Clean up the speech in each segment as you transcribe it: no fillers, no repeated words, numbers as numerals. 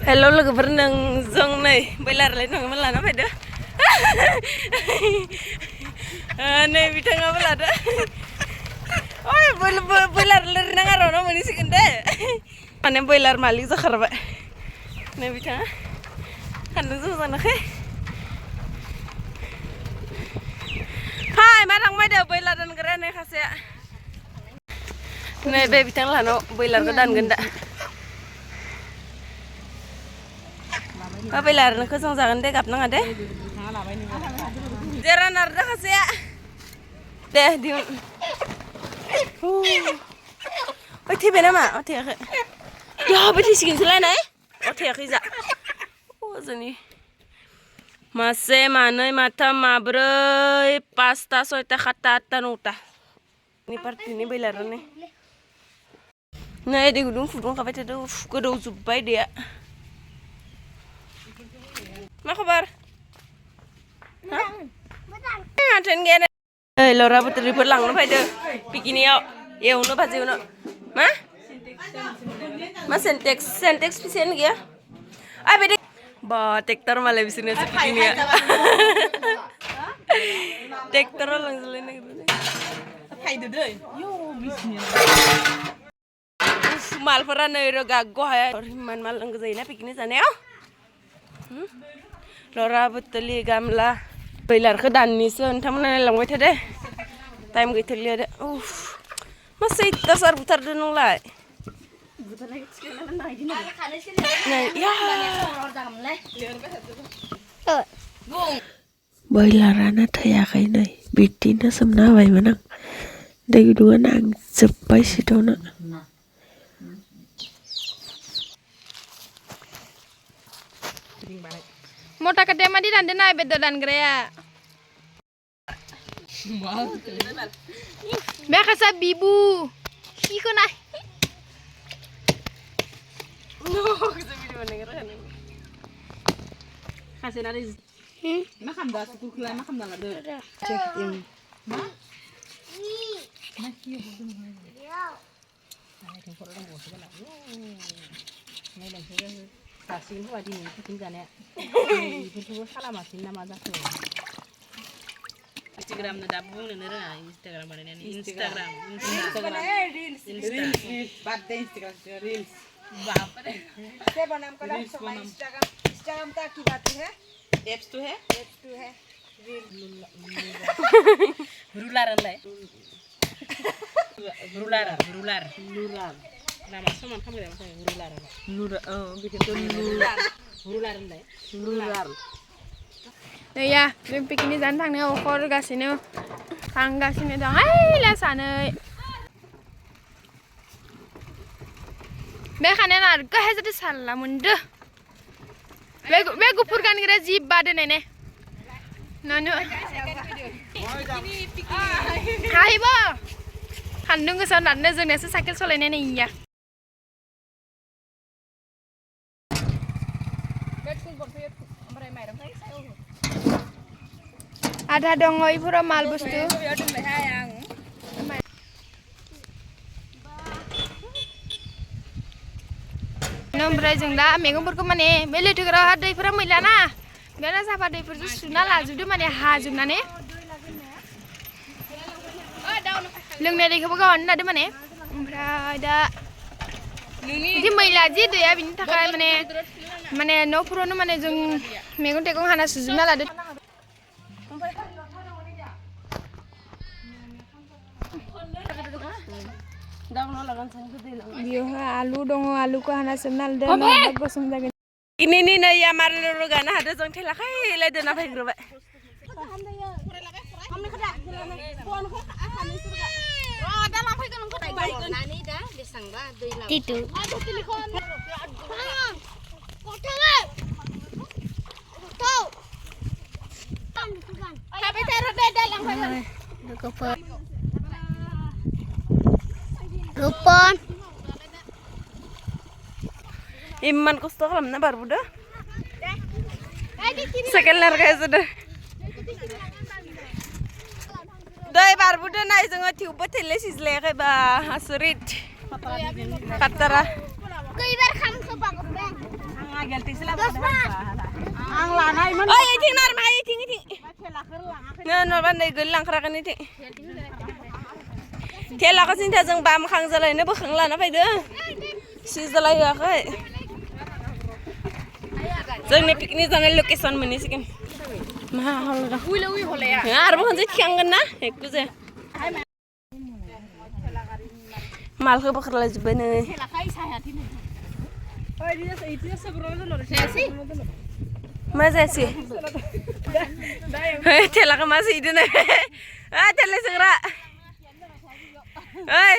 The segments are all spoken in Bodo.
Hello logoफोर जों नै बैलारलाय नङामोन लाना फैदो नै बिथाङाबो लादो ओइ बैलार लिरनां आरो ना मोनसिगोन दे माने बैलार मालिक जाखारबाय नै बिथाङा खानदों जों जानाखै हाय मा थांबाय दे बैलार दानग्राया नै खासेया नै बे बिथां लाहानाव बैलारखौ दानगोन दा बैलारखौ जों जागोन दे गाबनाङा दे जेरा नारदो खासेया दे दिहुन ओइ थैबाय नामा थैयाखै या बे थैसिगोनसोलाय नाय थैयाखै जा जोंनि मासे मानै माथाम माब्रै पासता सयता सातता आठता नौता नि पार्टिनि बैलारानो नै दै गुदुं फुदुंखाबाय थादों गोदौजोब्बाय दैया मा खबर आथोन गैया ओइ लरा बोथोरफोर लांनो फैदो पिकनिकआव एवनो भाजि एवनो मा सेन्टेक्स फैसायानो गैया ओइ बिदि बा ट्रेक्टर मालाय बिसोरनोसो पिकनिकआ ट्रेक्टराव लांजोबलाय नागिरदों मालफोरा नै गागग' हाया इमान माल नांगौ जायोना पिकनिक जानायाव लरा बोथोरलि गामला बैलारखौ दाननिसो नोंथांमोना नायलांबाय थादे टाइम गैथारलिया दे मा सैतासार बुथारदो नोंलाय बैलारानो थैयाखै नै बिदिनो सोमना होबायमोन आं दै गुदुङा नांजोब्बाय सिथावनो मटा कटिया मादि दानदो ना बेदर दानग्राया बेखासा बिबु हिखौ नाय मा खालामदा सुकुखौलाय मा खालामना लादो दासिम होआ दिनै पिकनिक जानाया बेफोरखौबो खालामासै ना मा जाखो इंस्टाग्रामनो दा बुंनोनो रोङा इंस्टाग्राम बानायनानै इंस्टाग्राम बाददे इंस्टाग्राम रील्स बाप रे से बनाम का इंस्टाग्राम का की बात है एप्स तो है रुलार होनलाय रुलार नामा समान खालामबाय रुलार नैया जों पिकनिक जानो थांनायाव अखरगासिनो थांगासिनो दं ओइला सानै बे खानाया नारगो हाय जाथे साला मोनदो बे गुफुर गानग्रा जि बादो ने नानु हायबो सान्दुं गोसा नारनो जोंनियासो साइकेल सालायनाय नैया आधा दङ इफोराव माल बुस्थु ओमफ्राय जों दा मैगंफोरखौ माने बे लैथोफोराव दैफोरा मैलाना बेराद साफा दैफोरजों सुना लाजोबदो माने हाजोबनानै लोंनाय दैखौबो गावनो लादो माने ओमफ्राय दा बिदि मैला जि दैया बिनि थाखाय माने न'फोरावनो माने जों मैगं थाइगं हाना सुजोबना लादो बेयावहाय आलु दङ आलुखौ हाना सोमना लादो गोसोम जागोन ini nih ya maru rugana ada jong telakai lede na faigroba itu Rupon Iman kosto kalamna barbuda Second larga sudah Dai barbuda nai zonga tiuba tele sisle ke ba asurit Katara Kaibar kham so bagus आं लानायमोन ओइ इथिं नार मा इथिं नो बान्दै गोललांख्रागोन इथिं थेलाखौ सिन्था जों बामखां जालायनो बोखां लाना फैदो सिजालाय होआखै जोंनि पिकनिक जानाय लकेसन मोनहैसिगोन मा हल आरोबाव खनसे थिखांगोन ना एकु जाया मालखौ बोखारलायजोब्बाय नै मा जायासै थेलाखौ मा सैदो नै थेला सोंग्रा ओइ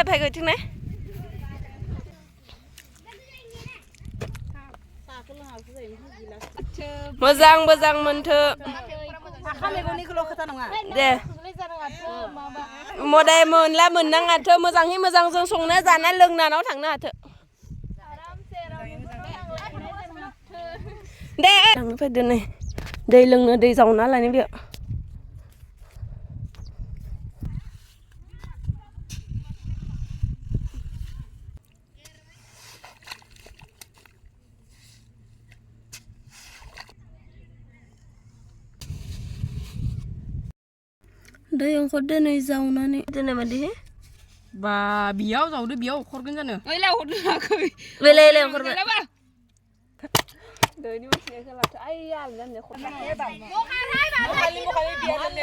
फैगौ थिंना मोजां मोजां मोनथो दे मदाय मोनला मोननाङाथो मोजाङै मोजां जों संना जाना लोंनानाव थांनो हाथो दे थांनो फैदो नै दै लोंनो दै जावना लानो बेयाव दै ओंखारदो नै जावनानै दोननाय बादि बा बियाव जावदो बियाव ओंखारगोन जानो ओइलाय हरदों बेलाय ओंखारबाय दैनि मानसिया खोलाथ आइ आल जानो खरना खालि बिया दे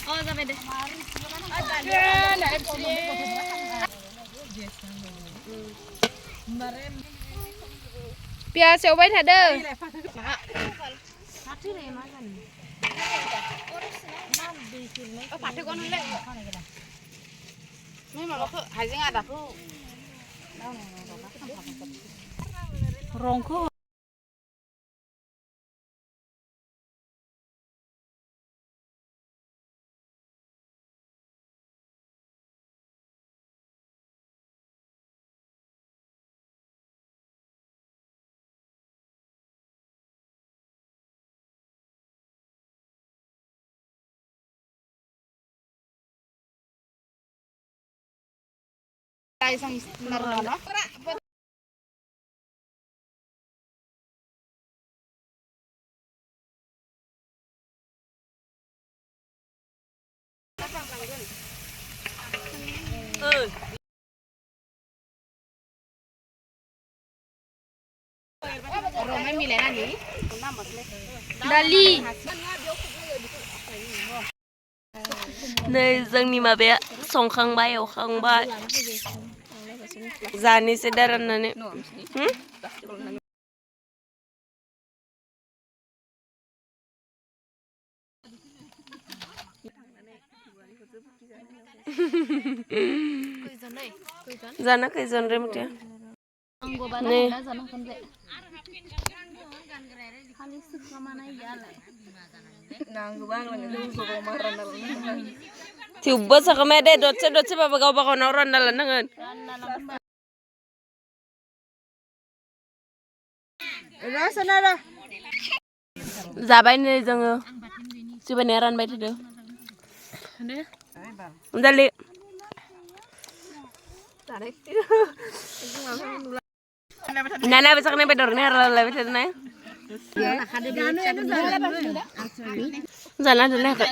अ जाबाय दे पियास एवबाय थादो रंखौไม่มีแล้วนี่दालि नै जोंनि माबाया संखांबाय एवखांबाय जानोसै दा राननानै जाना खैजन रे मथे नै थेवबो साखोमाया दे दसे बाबा गावबा गावनाव रानना लानांगोन जाबाय नै जोङो सिबायनाया रानबाय थादो दालि नाना बेसाखने बेदरनि रानलायबाय थादो ना जाना दोननायखौ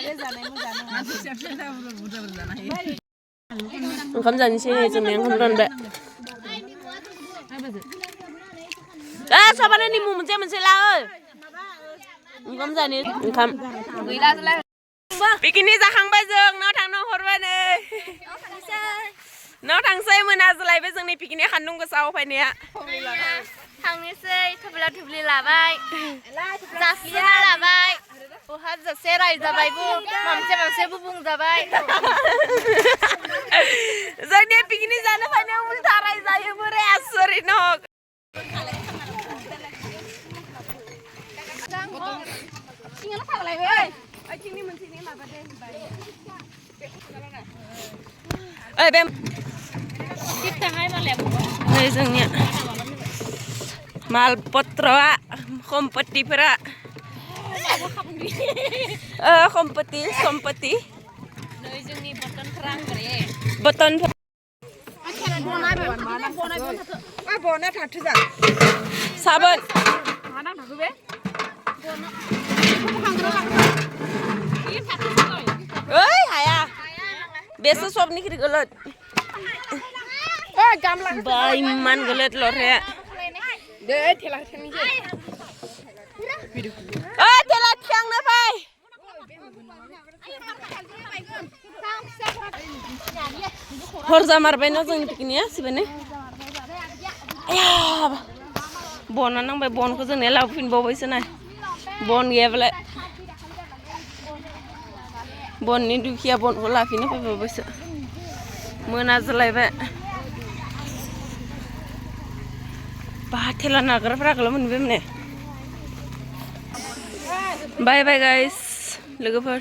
ओंखाम जानोसै जोंनिया ओंखाम रानबाय सबानो निमु मोनसे ला ओंखाम जानो ओंखाम बिकिनि जाखांबाय जों नाव थांनो हरबाय नै नाव थांसै मोनाजलायबाय जोंनि पिकनिक सान्दुं गोसायाव फैनाया थांनोसै थुब्ला लाबाय जासिना लाबाय बहा जासे रायजाबायबो मामसे बुंजाबाय जोंनि पिकनिक जानो फैनायाव उल्था रायजायो बोरै आसरित हक नै जोंनिया माल पत्रआ सम्पतिफोरा सम्पति सम्पति नै जोंनि बटन फ्रां रे बटन बना थाथो जा साबोन मा नां थाखो बे ओइ हाया बेसो सबनिख्रुइ गोलोद बाय मान गोलोद लरे दे थेला थांनिसै ओइ थेला थांनो फै हरजा मारबाय न जोंनि पिकनिया सिबायनो आया बना नांबाय बनखौ जोंनिया लाबोफिनबावबायसो ना बन गैयाबालाय बननि दुखिया बनखौ लाफिनो फैबावबायसो मोना जालायबाय बा थेला नाग्राफ्राखौल' मोनबाय माने बाय बाय गाइस लोगोफोर